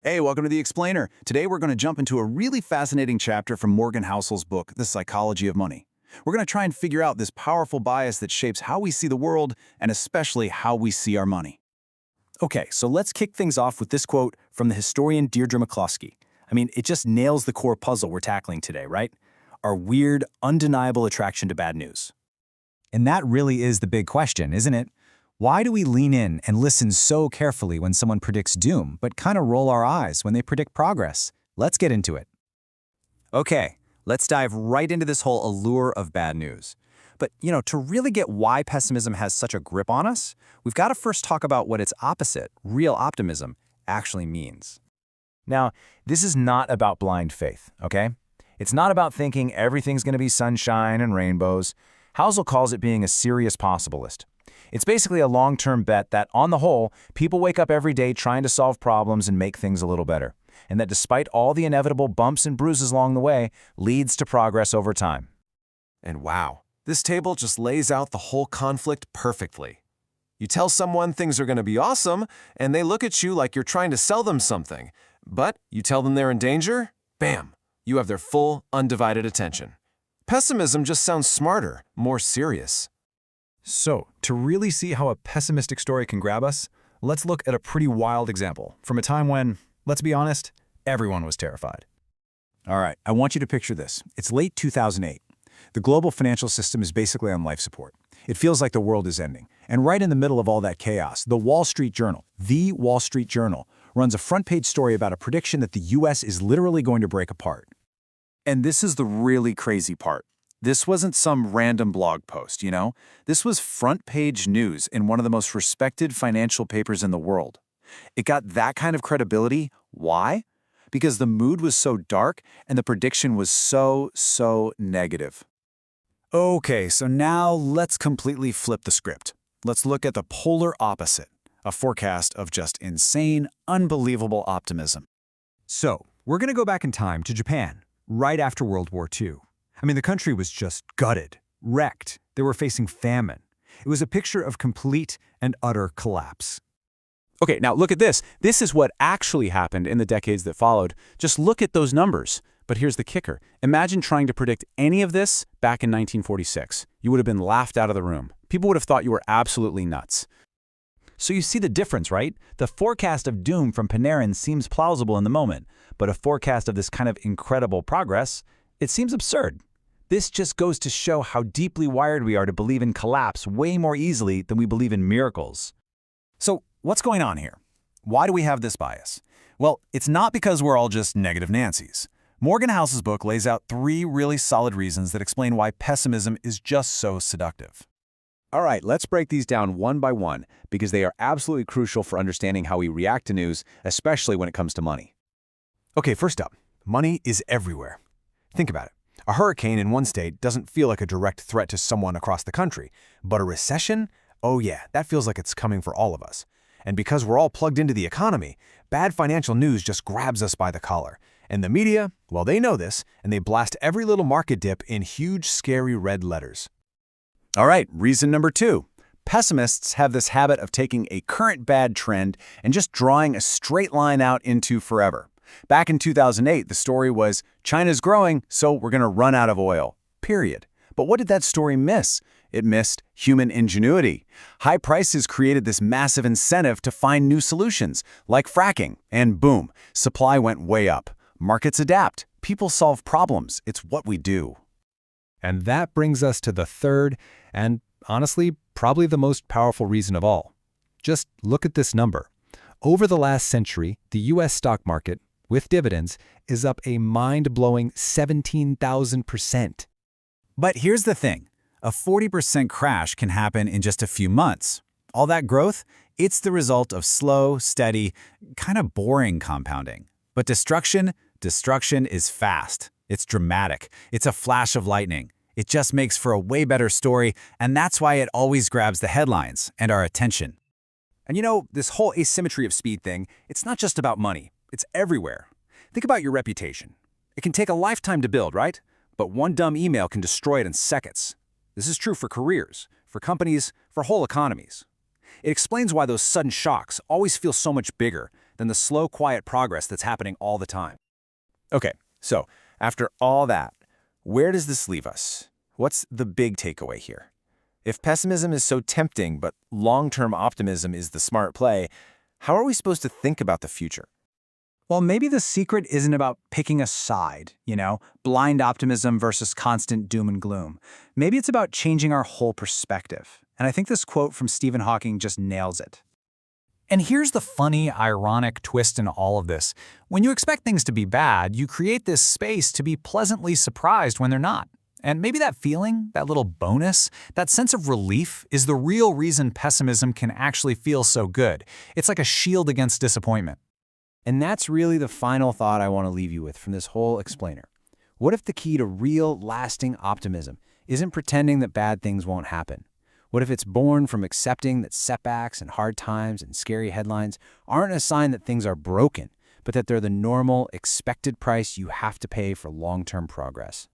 Hey, welcome to The Explainer. Today we're going to jump into a really fascinating chapter from Morgan Housel's book, The Psychology of Money. We're going to try and figure out this powerful bias that shapes how we see the world and especially how we see our money. Okay, so let's kick things off with this quote from the historian Deirdre McCloskey. It just nails the core puzzle we're tackling today, right? Our weird, undeniable attraction to bad news. And that really is the big question, isn't it? Why do we lean in and listen so carefully when someone predicts doom, but kind of roll our eyes when they predict progress? Let's get into it. Okay, let's dive right into this whole allure of bad news. But, to really get why pessimism has such a grip on us, we've got to first talk about what its opposite, real optimism, actually means. Now, this is not about blind faith, okay? It's not about thinking everything's going to be sunshine and rainbows. Housel calls it being a serious possibilist. It's basically a long-term bet that, on the whole, people wake up every day trying to solve problems and make things a little better, and that despite all the inevitable bumps and bruises along the way, leads to progress over time. And wow, this table just lays out the whole conflict perfectly. You tell someone things are going to be awesome, and they look at you like you're trying to sell them something. But you tell them they're in danger, bam, you have their full, undivided attention. Pessimism just sounds smarter, more serious. So, to really see how a pessimistic story can grab us, let's look at a pretty wild example from a time when, let's be honest, everyone was terrified. All right, I want you to picture this. It's late 2008. The global financial system is basically on life support. It feels like the world is ending. And right in the middle of all that chaos, the Wall Street Journal, runs a front-page story about a prediction that the U.S. is literally going to break apart. And this is the really crazy part. This wasn't some random blog post, This was front-page news in one of the most respected financial papers in the world. It got that kind of credibility. Why? Because the mood was so dark and the prediction was so negative. Okay, so now let's completely flip the script. Let's look at the polar opposite, a forecast of just insane, unbelievable optimism. So, we're going to go back in time to Japan, right after World War II. The country was just gutted, wrecked. They were facing famine. It was a picture of complete and utter collapse. Okay, now look at this. This is what actually happened in the decades that followed. Just look at those numbers. But here's the kicker. Imagine trying to predict any of this back in 1946. You would have been laughed out of the room. People would have thought you were absolutely nuts. So you see the difference, right? The forecast of doom from Panarin seems plausible in the moment, but a forecast of this kind of incredible progress, it seems absurd. This just goes to show how deeply wired we are to believe in collapse way more easily than we believe in miracles. So what's going on here? Why do we have this bias? Well, it's not because we're all just negative Nancys. Morgan Housel's book lays out 3 really solid reasons that explain why pessimism is just so seductive. All right, let's break these down one by one because they are absolutely crucial for understanding how we react to news, especially when it comes to money. Okay, first up, money is everywhere. Think about it. A hurricane in one state doesn't feel like a direct threat to someone across the country, but a recession? Oh yeah, that feels like it's coming for all of us. And because we're all plugged into the economy, bad financial news just grabs us by the collar. And the media, well, they know this, and they blast every little market dip in huge, scary red letters. All right, reason number 2. Pessimists have this habit of taking a current bad trend and just drawing a straight line out into forever. Back in 2008, the story was, China's growing, so we're going to run out of oil, period. But what did that story miss? It missed human ingenuity. High prices created this massive incentive to find new solutions, like fracking, and boom, supply went way up. Markets adapt. People solve problems. It's what we do. And that brings us to the third, and honestly, probably the most powerful reason of all. Just look at this number. Over the last century, the U.S. stock market, with dividends, is up a mind-blowing 17,000%. But here's the thing. A 40% crash can happen in just a few months. All that growth, it's the result of slow, steady, kind of boring compounding. But destruction is fast. It's dramatic. It's a flash of lightning. It just makes for a way better story, and that's why it always grabs the headlines and our attention. And this whole asymmetry of speed thing, it's not just about money. It's everywhere. Think about your reputation. It can take a lifetime to build, right? But one dumb email can destroy it in seconds. This is true for careers, for companies, for whole economies. It explains why those sudden shocks always feel so much bigger. than the slow, quiet progress that's happening all the time. Okay, so after all that, where does this leave us? What's the big takeaway here? If pessimism is so tempting, but long-term optimism is the smart play, how are we supposed to think about the future? Well, maybe the secret isn't about picking a side, blind optimism versus constant doom and gloom. Maybe it's about changing our whole perspective. And I think this quote from Stephen Hawking just nails it. And here's the funny, ironic twist in all of this. When you expect things to be bad, you create this space to be pleasantly surprised when they're not. And maybe that feeling, that little bonus, that sense of relief is the real reason pessimism can actually feel so good. It's like a shield against disappointment. And that's really the final thought I want to leave you with from this whole explainer. What if the key to real, lasting optimism isn't pretending that bad things won't happen? What if it's born from accepting that setbacks and hard times and scary headlines aren't a sign that things are broken, but that they're the normal, expected price you have to pay for long-term progress?